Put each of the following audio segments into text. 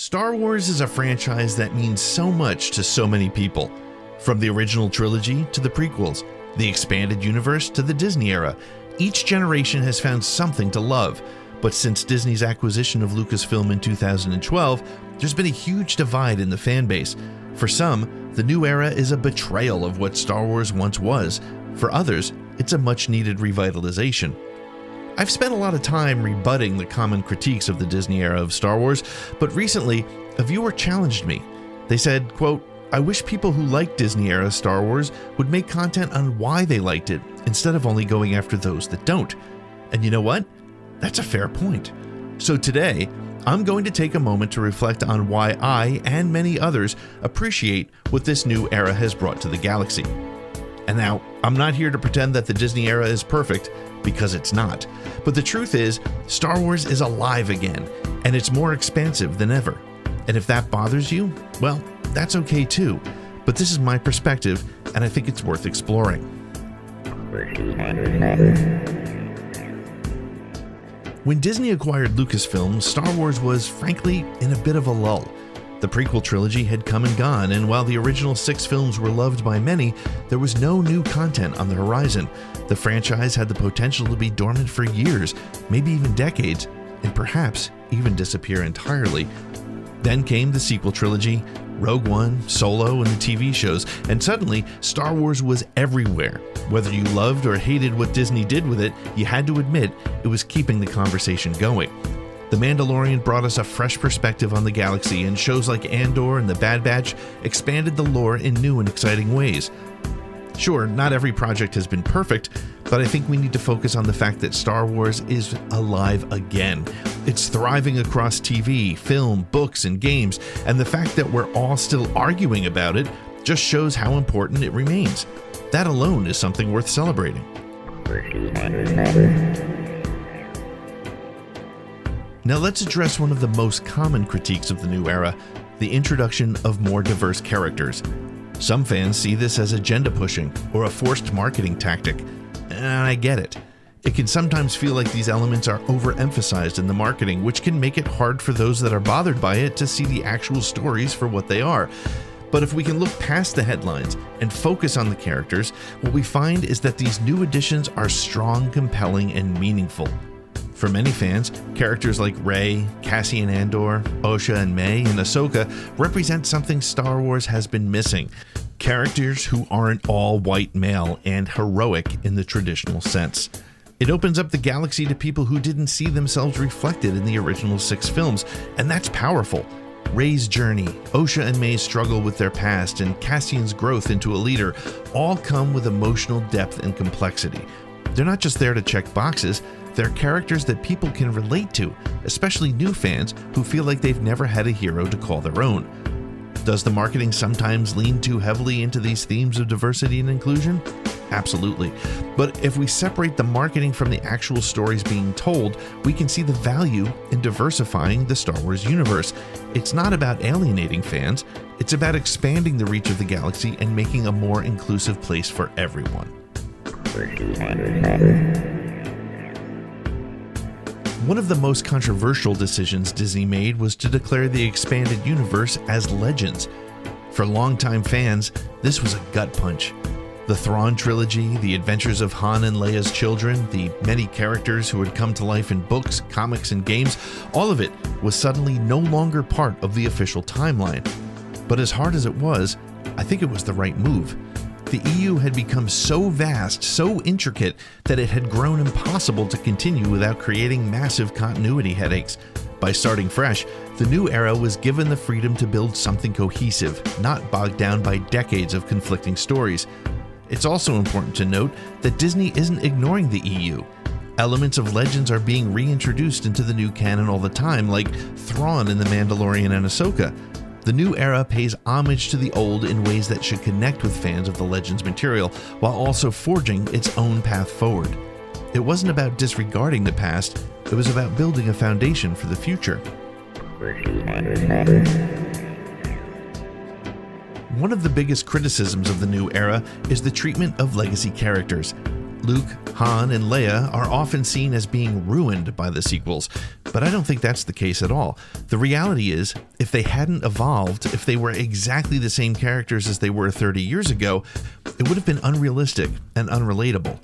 Star Wars is a franchise that means so much to so many people. From the original trilogy to the prequels, the expanded universe to the Disney era, each generation has found something to love. But since Disney's acquisition of Lucasfilm in 2012, there's been a huge divide in the fan base. For some, the new era is a betrayal of what Star Wars once was. For others, it's a much-needed revitalization. I've spent a lot of time rebutting the common critiques of the Disney era of Star Wars, but recently, a viewer challenged me. They said, quote, "I wish people who like Disney era Star Wars would make content on why they liked it, instead of only going after those that don't." And you know what? That's a fair point. So today, I'm going to take a moment to reflect on why I and many others appreciate what this new era has brought to the galaxy. And now, I'm not here to pretend that the Disney era is perfect, because it's not. But the truth is, Star Wars is alive again, and it's more expansive than ever. And if that bothers you, well, that's okay too. But this is my perspective, and I think it's worth exploring. When Disney acquired Lucasfilm, Star Wars was, frankly, in a bit of a lull. The prequel trilogy had come and gone, and while the original 6 films were loved by many, there was no new content on the horizon. The franchise had the potential to be dormant for years, maybe even decades, and perhaps even disappear entirely. Then came the sequel trilogy, Rogue One, Solo, and the TV shows, and suddenly Star Wars was everywhere. Whether you loved or hated what Disney did with it, you had to admit it was keeping the conversation going. The Mandalorian brought us a fresh perspective on the galaxy, and shows like Andor and The Bad Batch expanded the lore in new and exciting ways. Sure, not every project has been perfect, but I think we need to focus on the fact that Star Wars is alive again. It's thriving across TV, film, books, and games, and the fact that we're all still arguing about it just shows how important it remains. That alone is something worth celebrating. Now let's address one of the most common critiques of the new era, the introduction of more diverse characters. Some fans see this as agenda pushing or a forced marketing tactic, and I get it. It can sometimes feel like these elements are overemphasized in the marketing, which can make it hard for those that are bothered by it to see the actual stories for what they are. But if we can look past the headlines and focus on the characters, what we find is that these new additions are strong, compelling, and meaningful. For many fans, characters like Rey, Cassian Andor, Osha and May, and Ahsoka represent something Star Wars has been missing. Characters who aren't all white male and heroic in the traditional sense. It opens up the galaxy to people who didn't see themselves reflected in the original 6 films, and that's powerful. Rey's journey, Osha and May's struggle with their past, and Cassian's growth into a leader all come with emotional depth and complexity. They're not just there to check boxes, they're characters that people can relate to, especially new fans who feel like they've never had a hero to call their own. Does the marketing sometimes lean too heavily into these themes of diversity and inclusion? Absolutely. But if we separate the marketing from the actual stories being told, we can see the value in diversifying the Star Wars universe. It's not about alienating fans, it's about expanding the reach of the galaxy and making a more inclusive place for everyone. One of the most controversial decisions Disney made was to declare the expanded universe as Legends. For longtime fans, this was a gut punch. The Thrawn trilogy, the adventures of Han and Leia's children, the many characters who had come to life in books, comics, and games, all of it was suddenly no longer part of the official timeline. But as hard as it was, I think it was the right move. The EU had become so vast, so intricate, that it had grown impossible to continue without creating massive continuity headaches. By starting fresh, the new era was given the freedom to build something cohesive, not bogged down by decades of conflicting stories. It's also important to note that Disney isn't ignoring the EU. Elements of Legends are being reintroduced into the new canon all the time, like Thrawn in The Mandalorian and Ahsoka. The new era pays homage to the old in ways that should connect with fans of the Legends material, while also forging its own path forward. It wasn't about disregarding the past, it was about building a foundation for the future. One of the biggest criticisms of the new era is the treatment of legacy characters. Luke, Han, and Leia are often seen as being ruined by the sequels, but I don't think that's the case at all. The reality is, if they hadn't evolved, if they were exactly the same characters as they were 30 years ago, it would have been unrealistic and unrelatable.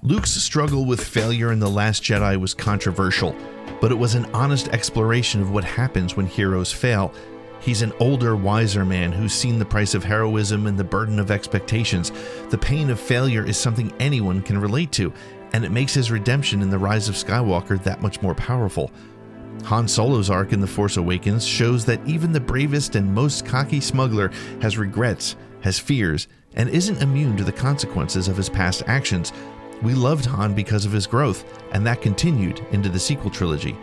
Luke's struggle with failure in The Last Jedi was controversial, but it was an honest exploration of what happens when heroes fail. He's an older, wiser man who's seen the price of heroism and the burden of expectations. The pain of failure is something anyone can relate to, and it makes his redemption in The Rise of Skywalker that much more powerful. Han Solo's arc in The Force Awakens shows that even the bravest and most cocky smuggler has regrets, has fears, and isn't immune to the consequences of his past actions. We loved Han because of his growth, and that continued into the sequel trilogy.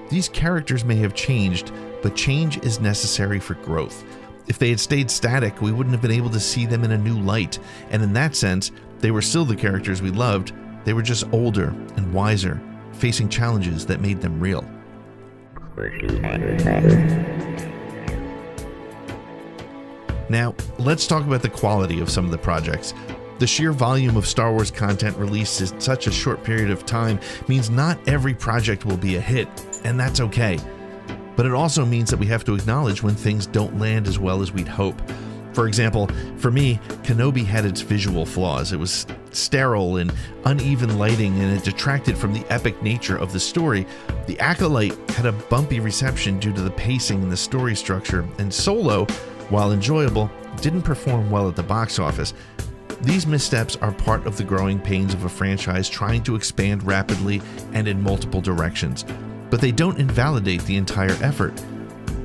These characters may have changed, but change is necessary for growth. If they had stayed static, we wouldn't have been able to see them in a new light, and in that sense, they were still the characters we loved. They were just older and wiser, facing challenges that made them real. Now, let's talk about the quality of some of the projects. The sheer volume of Star Wars content released in such a short period of time means not every project will be a hit, and that's okay. But it also means that we have to acknowledge when things don't land as well as we'd hope. For example, for me, Kenobi had its visual flaws. It was sterile and uneven lighting, and it detracted from the epic nature of the story. The Acolyte had a bumpy reception due to the pacing and the story structure, and Solo, while enjoyable, didn't perform well at the box office. These missteps are part of the growing pains of a franchise trying to expand rapidly and in multiple directions, but they don't invalidate the entire effort.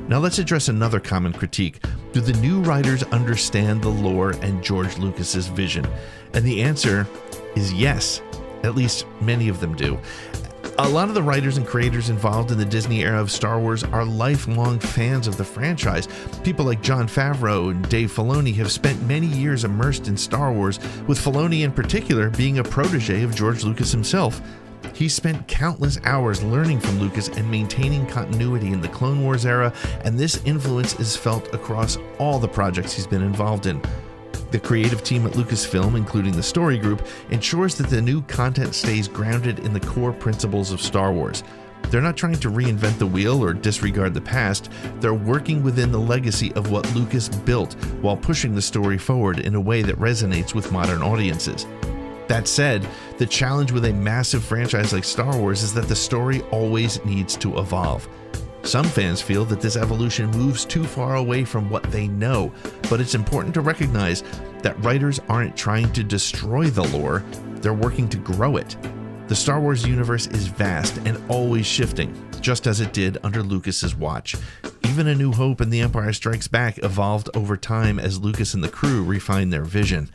Now let's address another common critique. Do the new writers understand the lore and George Lucas's vision? And the answer is yes. At least many of them do. A lot of the writers and creators involved in the Disney era of Star Wars are lifelong fans of the franchise. People like Jon Favreau and Dave Filoni have spent many years immersed in Star Wars, with Filoni in particular being a protege of George Lucas himself. He spent countless hours learning from Lucas and maintaining continuity in the Clone Wars era, and this influence is felt across all the projects he's been involved in. The creative team at Lucasfilm, including the story group, ensures that the new content stays grounded in the core principles of Star Wars. They're not trying to reinvent the wheel or disregard the past. They're working within the legacy of what Lucas built while pushing the story forward in a way that resonates with modern audiences. That said, the challenge with a massive franchise like Star Wars is that the story always needs to evolve. Some fans feel that this evolution moves too far away from what they know, but it's important to recognize that writers aren't trying to destroy the lore, they're working to grow it. The Star Wars universe is vast and always shifting, just as it did under Lucas's watch. Even A New Hope and The Empire Strikes Back evolved over time as Lucas and the crew refined their vision.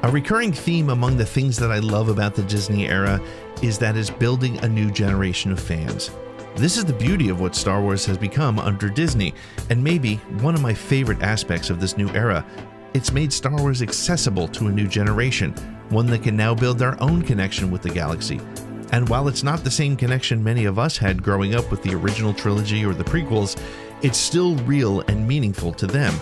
A recurring theme among the things that I love about the Disney era is that it's building a new generation of fans. This is the beauty of what Star Wars has become under Disney, and maybe one of my favorite aspects of this new era. It's made Star Wars accessible to a new generation, one that can now build their own connection with the galaxy. And while it's not the same connection many of us had growing up with the original trilogy or the prequels, it's still real and meaningful to them.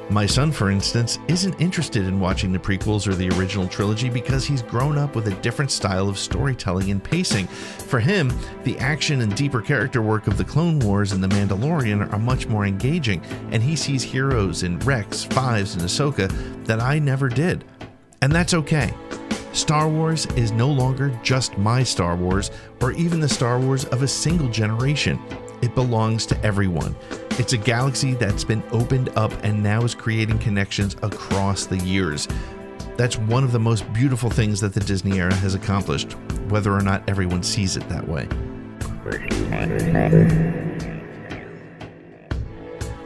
My son, for instance, isn't interested in watching the prequels or the original trilogy because he's grown up with a different style of storytelling and pacing. For him, the action and deeper character work of the Clone Wars and The Mandalorian are much more engaging, and he sees heroes in Rex, Fives, and Ahsoka that I never did. And that's okay. Star Wars is no longer just my Star Wars, or even the Star Wars of a single generation. It belongs to everyone. It's a galaxy that's been opened up and now is creating connections across the years. That's one of the most beautiful things that the Disney era has accomplished, whether or not everyone sees it that way.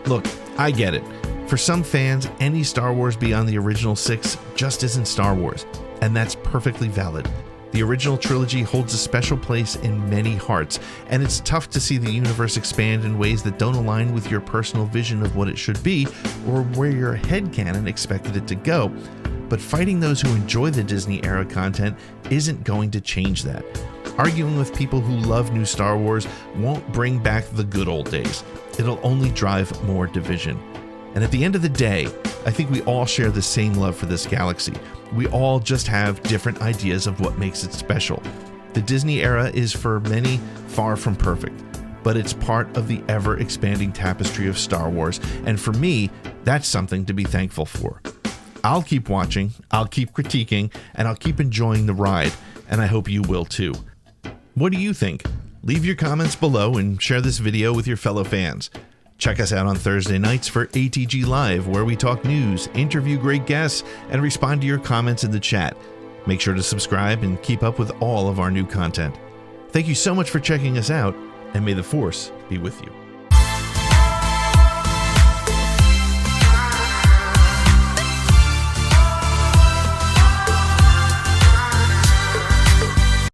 Look, I get it. For some fans, any Star Wars beyond the original 6 just isn't Star Wars, and that's perfectly valid. The original trilogy holds a special place in many hearts, and it's tough to see the universe expand in ways that don't align with your personal vision of what it should be or where your headcanon expected it to go. But fighting those who enjoy the Disney era content isn't going to change that. Arguing with people who love new Star Wars won't bring back the good old days. It'll only drive more division. And at the end of the day, I think we all share the same love for this galaxy. We all just have different ideas of what makes it special. The Disney era is for many far from perfect, but it's part of the ever-expanding tapestry of Star Wars, and for me, that's something to be thankful for. I'll keep watching, I'll keep critiquing, and I'll keep enjoying the ride, and I hope you will too. What do you think? Leave your comments below and share this video with your fellow fans. Check us out on Thursday nights for ATG Live, where we talk news, interview great guests, and respond to your comments in the chat. Make sure to subscribe and keep up with all of our new content. Thank you so much for checking us out, and may the Force be with you.